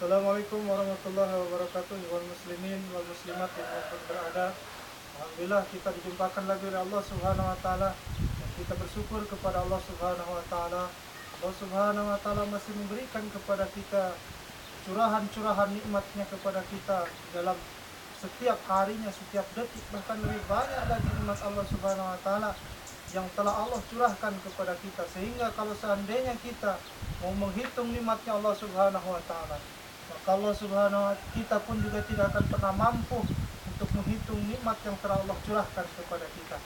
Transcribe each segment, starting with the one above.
Assalamualaikum warahmatullahi wabarakatuh. Wal muslimin wal muslimat dimanapun berada. Alhamdulillah kita dijumpakan lagi oleh Allah Subhanahu wa taala. Dan kita bersyukur kepada Allah Subhanahu wa taala. Allah Subhanahu wa taala masih memberikan kepada kita curahan-curahan nikmatnya kepada kita dalam setiap harinya, setiap detik, bahkan lebih banyak lagi nikmat Allah Subhanahu wa taala yang telah Allah curahkan kepada kita, sehingga kalau seandainya kita mau menghitung nikmatnya Allah Subhanahu wa taala, maka Allah Subhanahu wa taala kita pun juga tidak akan pernah mampu untuk menghitung nikmat yang telah Allah curahkan kepada kita.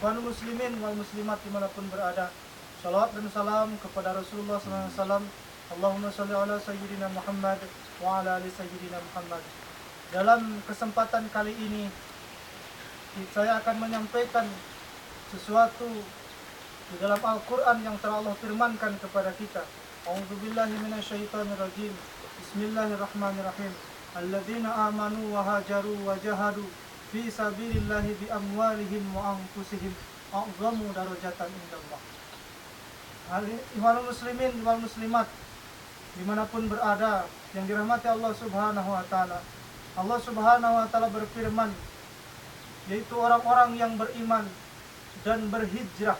Kaum muslimin wal muslimat dimanapun berada, salawat dan salam kepada Rasulullah SAW. Allahumma sholli ala sayyidina Muhammad wa ala ali sayyidina Muhammad. Dalam kesempatan kali ini saya akan menyampaikan sesuatu di dalam Al-Quran yang telah Allah firmankan kepada kita. A'udzubillahi minasyaitonirrajim. Bismillahirrahmanirrahim. Alladzina amanu wa hajaru wa jahadu fi sabilillahi bi amwalihim wa anfusihim a'zamu darajatan indallah. Ikhwanul muslimin wal muslimat dimanapun berada yang dirahmati Allah Subhanahu wa taala. Allah Subhanahu wa taala berfirman, yaitu orang-orang yang beriman dan berhijrah,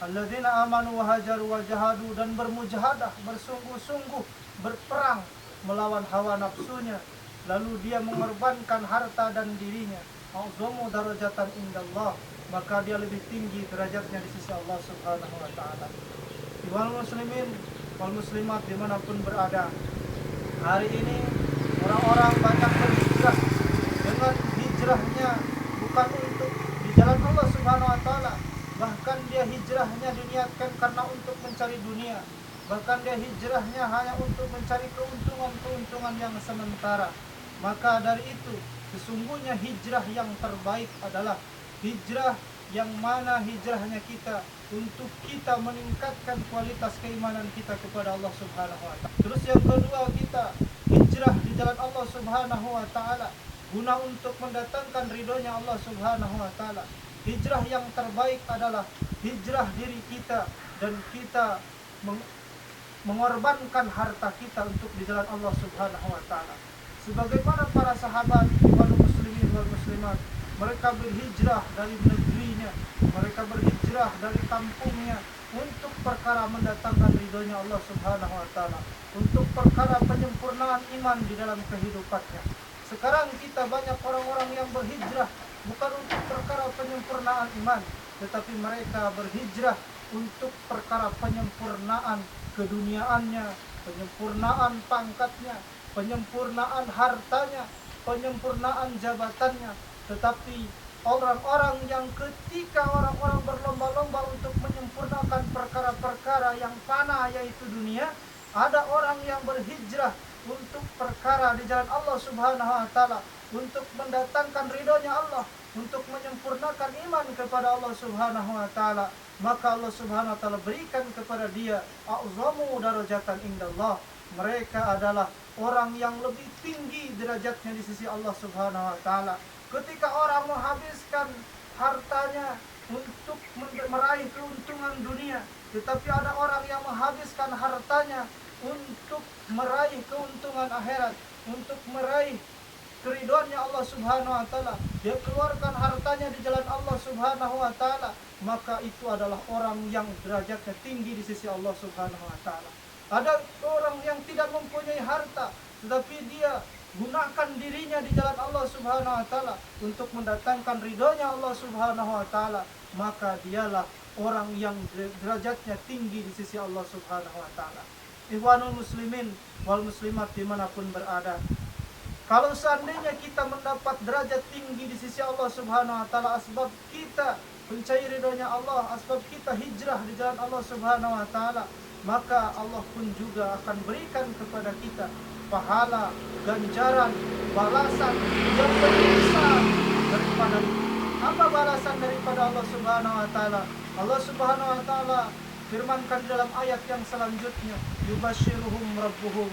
alladzina amanu wa hajaru wa jahadu, dan bermujahadah, bersungguh-sungguh berperang melawan hawa nafsunya, lalu dia mengorbankan harta dan dirinya, a'zamu darajatan indallah, maka dia lebih tinggi derajatnya di sisi Allah Subhanahu wa taala. Wal muslimin wal muslimat dimanapun berada, hari ini orang-orang banyak berhijrah. Dengan hijrahnya bukan untuk di jalan Allah Subhanahu wa taala, bahkan dia hijrahnya diniatkan karena untuk mencari dunia, bahkan dia hijrahnya hanya untuk mencari keuntungan yang sementara. Maka dari itu sesungguhnya hijrah yang terbaik adalah hijrah yang mana hijrahnya kita untuk kita meningkatkan kualitas keimanan kita kepada Allah Subhanahu wa taala. Terus yang kedua, kita hijrah di jalan Allah Subhanahu wa taala guna untuk mendatangkan ridhonya Allah Subhanahu wa taala. Hijrah yang terbaik adalah hijrah diri kita, dan kita mengorbankan harta kita untuk di jalan Allah Subhanahu wa taala. Sebagaimana para sahabat wal muslimin wal muslimat, mereka berhijrah dari negerinya, mereka berhijrah dari kampungnya untuk perkara mendatangkan ridhonya Allah Subhanahu wa taala, untuk perkara penyempurnaan iman di dalam kehidupannya. Sekarang kita banyak orang-orang yang berhijrah bukan untuk perkara penyempurnaan iman, tetapi mereka berhijrah untuk perkara penyempurnaan keduniaannya, penyempurnaan pangkatnya, penyempurnaan hartanya, penyempurnaan jabatannya. Tetapi orang-orang yang ketika orang-orang berlomba-lomba untuk menyempurnakan perkara-perkara yang fana yaitu dunia, ada orang yang berhijrah untuk perkara di jalan Allah Subhanahu wa taala, untuk mendatangkan ridhonya Allah, untuk menyempurnakan iman kepada Allah Subhanahu wa taala, maka Allah Subhanahu wa taala berikan kepada dia a'zamu darajatan indallah. Mereka adalah orang yang lebih tinggi derajatnya di sisi Allah Subhanahu wa taala. Ketika orang menghabiskan hartanya untuk meraih keuntungan dunia, tetapi ada orang yang menghabiskan hartanya untuk meraih keuntungan akhirat, untuk meraih keridhoannya Allah Subhanahu wa taala, dia keluarkan hartanya di jalan Allah Subhanahu wa taala, maka itu adalah orang yang derajatnya tinggi di sisi Allah Subhanahu wa taala. Ada orang yang tidak mempunyai harta, tetapi dia gunakan dirinya di jalan Allah Subhanahu wa taala untuk mendatangkan ridhonya Allah Subhanahu wa taala, maka dialah orang yang derajatnya tinggi di sisi Allah Subhanahu wa taala. Ikhwanul muslimin wal muslimat dimanapun berada, kalau seandainya kita mendapat derajat tinggi di sisi Allah Subhanahu wa taala asbab kita mencari ridhonya Allah, asbab kita hijrah di jalan Allah Subhanahu wa taala, maka Allah pun juga akan berikan kepada kita pahala, ganjaran, balasan yang lebih besar daripada itu. Apa balasan daripada Allah Subhanahu wa taala? Allah Subhanahu wa taala firmankan dalam ayat yang selanjutnya, yubasyiruhum rabbuhum,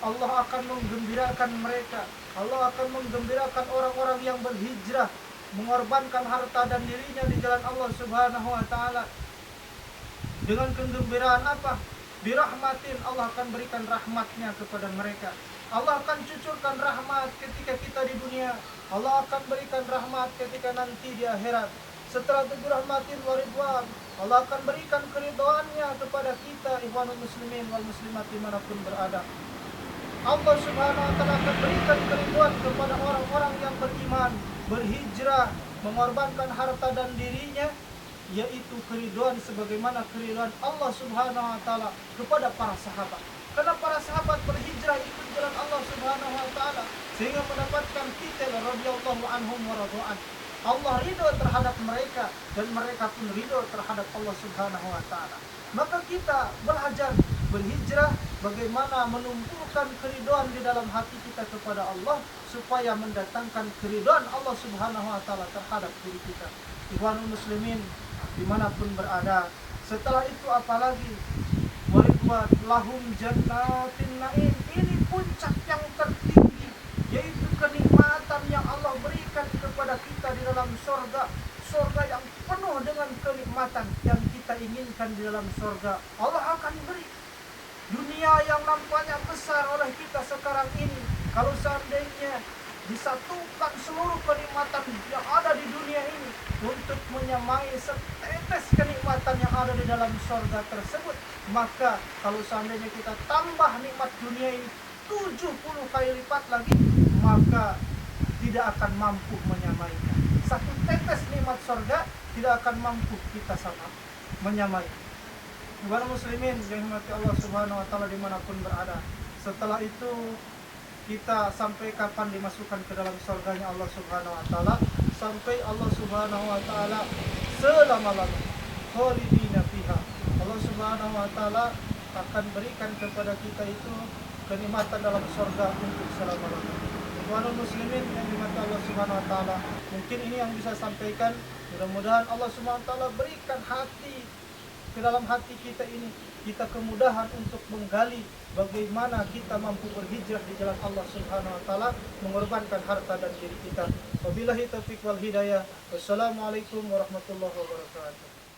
Allah akan menggembirakan mereka, Allah akan menggembirakan orang-orang yang berhijrah, mengorbankan harta dan dirinya di jalan Allah Subhanahu wa taala. Dengan kegembiraan apa? Birahmatin, Allah akan berikan rahmatnya kepada mereka. Allah akan cucurkan rahmat ketika kita di dunia. Allah akan berikan rahmat ketika nanti di akhirat. Setelah itu rahmatin wa ridwan, Allah akan berikan keridhaannya kepada kita, ikhwanul muslimin wal muslimat dimanapun berada. Allah subhanahu wa ta'ala akan berikan keridhaan kepada orang-orang yang beriman, berhijrah, mengorbankan harta dan dirinya, yaitu keridhaan sebagaimana keridhaan Allah subhanahu wa ta'ala kepada para sahabat. Karena para sahabat berhijrah ikut jalan Allah subhanahu wa ta'ala, sehingga mendapatkan titel radhiyallahu anhum wa radhu'an. Allah ridho terhadap mereka dan mereka pun ridho terhadap Allah subhanahu wa ta'ala. Maka kita belajar berhijrah bagaimana menumbuhkan keridhaan di dalam hati kita kepada Allah, supaya mendatangkan keridhaan Allah subhanahu wa ta'ala terhadap diri kita. Ikhwanul muslimin dimanapun berada. Setelah itu apalagi? Waridwan lahum jannatin na'im. Ini puncak yang tertinggi, yaitu kenikmatan yang Allah berikan kepada kita di dalam surga. Surga yang penuh dengan kenikmatan yang kita inginkan di dalam surga. Allah akan beri. Dunia yang nampaknya besar oleh kita sekarang ini, kalau seandainya disatukan seluruh kenikmatan yang ada di dunia ini untuk menyamai setetes kenikmatan yang ada di dalam surga tersebut, maka kalau seandainya kita tambah nikmat dunia ini 70 kali lipat lagi, maka tidak akan mampu menyamaikan. Satu tetes nikmat surga tidak akan mampu kita sama menyamai. Ikhwan muslimin yang dirahmati Allah subhanahu wa ta'ala dimanapun berada. Setelah itu kita sampai kapan dimasukkan ke dalam surganya Allah subhanahu wa ta'ala? Sampai Allah subhanahu wa ta'ala selama-lamanya, khalidina fiha. Allah subhanahu wa ta'ala akan berikan kepada kita itu kenikmatan dalam surga untuk selama-lamanya. Ikhwanul muslimin yang dirahmati Allah subhanahu wa ta'ala, mungkin ini yang bisa sampaikan. Mudah-mudahan Allah subhanahu wa ta'ala berikan hati ke dalam hati kita ini, kita kemudahan untuk menggali bagaimana kita mampu berhijrah di jalan Allah subhanahu wa ta'ala, mengorbankan harta dan diri kita. Wabillahi taufiq wal hidayah. Wassalamualaikum warahmatullahi wabarakatuh.